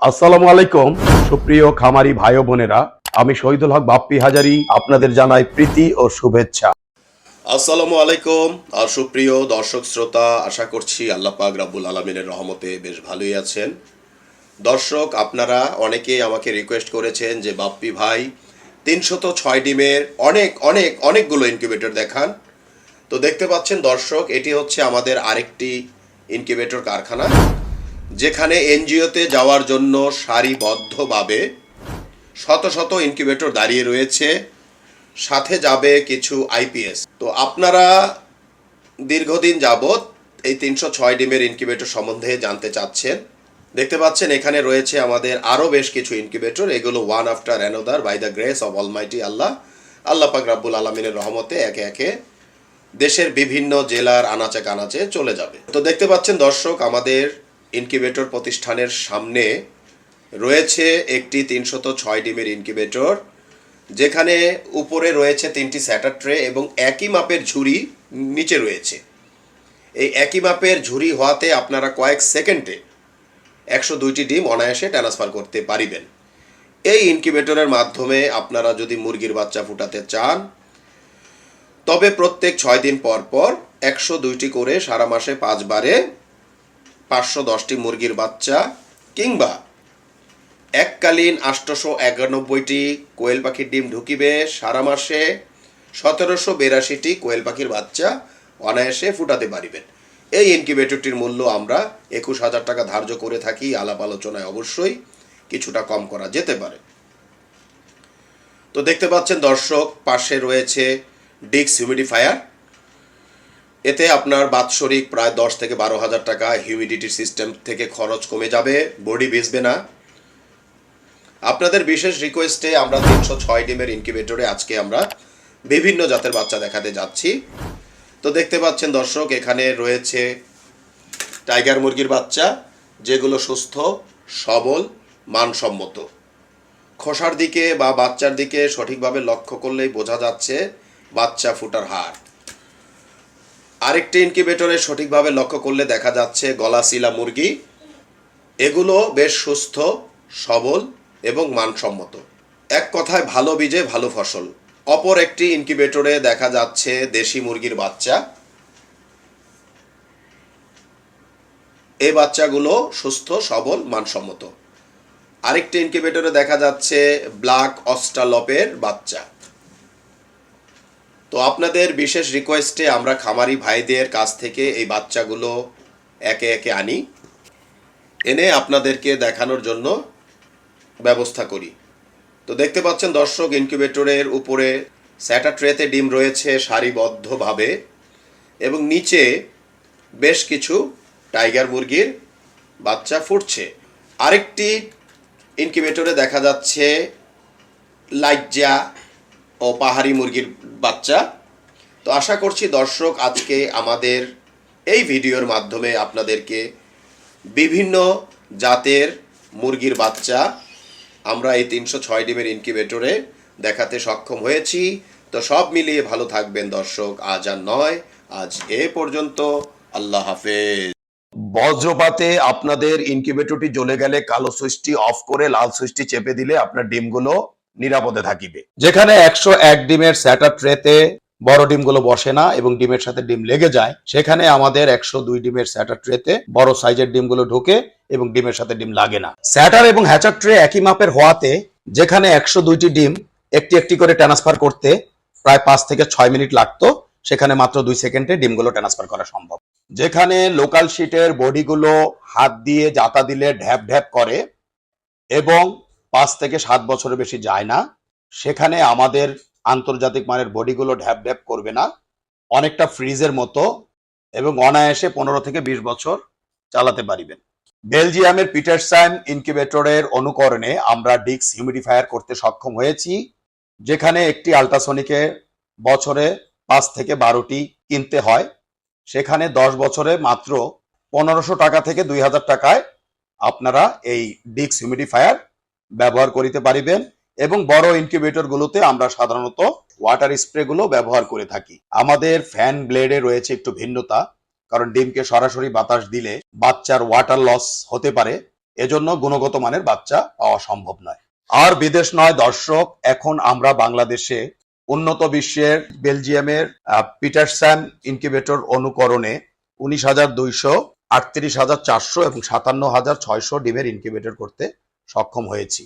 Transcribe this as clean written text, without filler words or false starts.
আসসালামু আলাইকুম সুপ্রিয় খামারি ভাই ও বোনেরা, আমি শহীদুল হক বাপ্পি হাজারি আপনাদের জানাই প্রীতি ও শুভেচ্ছা। আসসালামু আলাইকুম। আর সুপ্রিয় দর্শক শ্রোতা, আশা করছি আল্লাহ পাক রব্বুল আলামিনের রহমতে বেশ ভালোই আছেন। দর্শক, আপনারা অনেকেই আমাকে রিকোয়েস্ট করেছেন যে বাপ্পি ভাই 306 ডিমের অনেকগুলো ইনকিউবেটর দেখান। তো দেখতে পাচ্ছেন দর্শক, এটি হচ্ছে আমাদের আরেকটি ইনকিউবেটর কারখানা, যেখানে এনজিওতে যাওয়ার জন্য সারিবদ্ধভাবে শত শত ইনকিউবেটর দাঁড়িয়ে রয়েছে, সাথে যাবে কিছু আইপিএস। তো আপনারা দীর্ঘদিন যাবৎ এই 306 ডিমের ইনকিউবেটর সম্বন্ধে জানতে চাচ্ছেন। দেখতে পাচ্ছেন এখানে রয়েছে আমাদের আরও বেশ কিছু ইনকিউবেটর। এগুলো one after another by the grace of almighty আল্লাহ পাক রাব্বুল আলামিনের রহমতে একে একে দেশের বিভিন্ন জেলার আনাচে কানাচে চলে যাবে। তো দেখতে পাচ্ছেন দর্শক, আমাদের ইনকিউবেটর প্রতিষ্ঠানের সামনে রয়েছে একটি 306 ডিমের ইনকিউবেটর, যেখানে উপরে রয়েছে 3টি স্যাটার ট্রে এবং একই মাপের ঝুড়ি নিচে রয়েছে। এই একই মাপের ঝুড়ি হওয়াতে আপনারা কয়েক সেকেন্ডে 102টি ডিম অনায়াসে ট্রান্সফার করতে পারিবেন। এই ইনকিউবেটরের মাধ্যমে আপনারা যদি মুরগির বাচ্চা ফুটাতে চান, তবে প্রত্যেক 6 দিন পর পর 102টি করে সারা মাসে 5 বারে 510টি মুরগির বাচ্চা কিংবা এককালীন 891টি কোয়েল পাখির ডিম ঢুকিবে সারা মাসে 1782টি কোয়েল পাখির বাচ্চা অনায়াসে ফুটাতে পারিবেন। এই ইনকিউবেটরটির মূল্য আমরা 21,000 টাকা ধার্য করে থাকি। আলাপ আলোচনায় অবশ্যই কিছুটা কম করা যেতে পারে। তো দেখতে পাচ্ছেন দর্শক, পাশে রয়েছে ডিক্স হিউমিডিফায়ার। এতে আপনার বাৎসরিক প্রায় 10 থেকে 12,000 টাকা হিউমিডিটি সিস্টেম থেকে খরচ কমে যাবে, বডি ভিজবে না। আপনাদের বিশেষ রিকোয়েস্টে আমরা 306 ডিমের ইনকিউবেটরে আজকে আমরা বিভিন্ন জাতের বাচ্চা দেখাতে যাচ্ছি। তো দেখতে পাচ্ছেন দর্শক, এখানে রয়েছে টাইগার মুরগির বাচ্চা, যেগুলো সুস্থ, সবল, মানসম্মত। খোসার দিকে বা বাচ্চার দিকে সঠিকভাবে লক্ষ্য করলেই বোঝা যাচ্ছে বাচ্চা ফুটার হার। আরেকটি ইনকিউবেটরে সঠিকভাবে লক্ষ্য করলে দেখা যাচ্ছে গলাশিলা মুরগি। এগুলো বেশ সুস্থ, সবল এবং মানসম্মত। এক কথায় ভালো বীজে ভালো ফসল। অপর একটি ইনকিউবেটরে দেখা যাচ্ছে দেশি মুরগির বাচ্চা। এই বাচ্চাগুলো সুস্থ, সবল, মানসম্মত। আরেকটি ইনকিউবেটরে দেখা যাচ্ছে ব্ল্যাক অস্ট্রালপের বাচ্চা। তো আপনাদের বিশেষ রিকোয়েস্টে আমরা খামারি ভাইদের কাছ থেকে এই বাচ্চাগুলো একে একে আনি, এনে আপনাদেরকে দেখানোর জন্য ব্যবস্থা করি। তো দেখতে পাচ্ছেন দর্শক, ইনকিউবেটরের উপরে স্যাটার ট্রেতে ডিম রয়েছে সারিবদ্ধভাবে এবং নিচে বেশ কিছু টাইগার মুরগির বাচ্চা ফুটছে। আরেকটি ইনকিউবেটরে দেখা যাচ্ছে লাইজ্জা ও পাহাড়ি মুরগির বাচ্চা। তো আশা করছি দর্শক, আজকে আমাদের এই ভিডিওর মাধ্যমে আপনাদেরকে বিভিন্ন জাতের মুরগির বাচ্চা আমরা এই 306 ডিমের ইনকিউবেটরে দেখাতে সক্ষম হয়েছি। তো সব মিলিয়ে ভালো থাকবেন দর্শক। আজ আর নয়, আজ এ পর্যন্ত। আল্লাহ হাফেজ। বজ্রপাতে আপনাদের ইনকিউবেটরটি জ্বলে গেলে কালো সুইচটি অফ করে লাল সুইচটি চেপে দিলে আপনার ডিমগুলো নিরাপদে থাকিবে। যেখানে 101 ডিমের স্যাটার ট্রেতে বড় ডিমগুলো বসে না এবং ডিমের সাথে ডিম লেগে যায়, সেখানে আমাদের 102 ডিমের স্যাটার ট্রেতে বড় সাইজের ডিমগুলো ঢোকে এবং ডিমের সাথে ডিম লাগে না। স্যাটার এবং হ্যাচার ট্রে একই মাপের হওয়াতে যেখানে 102টি ডিম একটি একটি করে ট্রান্সফার করতে প্রায় 5 থেকে 6 মিনিট লাগতো, সেখানে মাত্র 2 সেকেন্ডে ডিমগুলো ট্রান্সফার করা সম্ভব। যেখানে লোকাল শিটের বডিগুলো হাত দিয়ে জাতা দিলে ঢ্যাপ ঢ্যাপ করে এবং 5 থেকে 7 বছরের বেশি যায় না, সেখানে আমাদের আন্তর্জাতিক মানের বডিগুলো ঢ্যাপ ঢ্যাপ করবে না, অনেকটা ফ্রিজের মতো এবং অনায়াসে 15 থেকে 20 বছর চালাতে পারিবেন। বেলজিয়ামের পিটারসাইম ইনকিউবেটরের অনুকরণে আমরা ডিক্স হিউমিডিফায়ার করতে সক্ষম হয়েছি, যেখানে একটি আল্ট্রাসনিকে বছরে 5 থেকে 12টি কিনতে হয়, সেখানে 10 বছরে মাত্র 1500 টাকা থেকে 2000 টাকায় আপনারা এই ডিক্স হিউমিডিফায়ার ব্যবহার করিতে পারিবেন। এবং বড় ইনকিউবেটর গুলোতে আমরা সাধারণত ওয়াটার স্প্রে গুলো ব্যবহার করে থাকি। আমাদের ফ্যান ব্লেডে রয়েছে একটু ভিন্নতা, কারণ ডিমকে সরাসরি বাতাস দিলে বাচ্চার ওয়াটার লস হতে পারে, এজন্য গুণগত মানের বাচ্চা পাওয়া সম্ভব নয়। আর বিদেশ নয় দর্শক, এখন আমরা বাংলাদেশে উন্নত বিশ্বের বেলজিয়ামের পিটারস্যান ইনকিউবেটর অনুকরণে 19,200, 38,400 এবং 57,600 ডিমের ইনকিউবেটর করতে সক্ষম হয়েছি।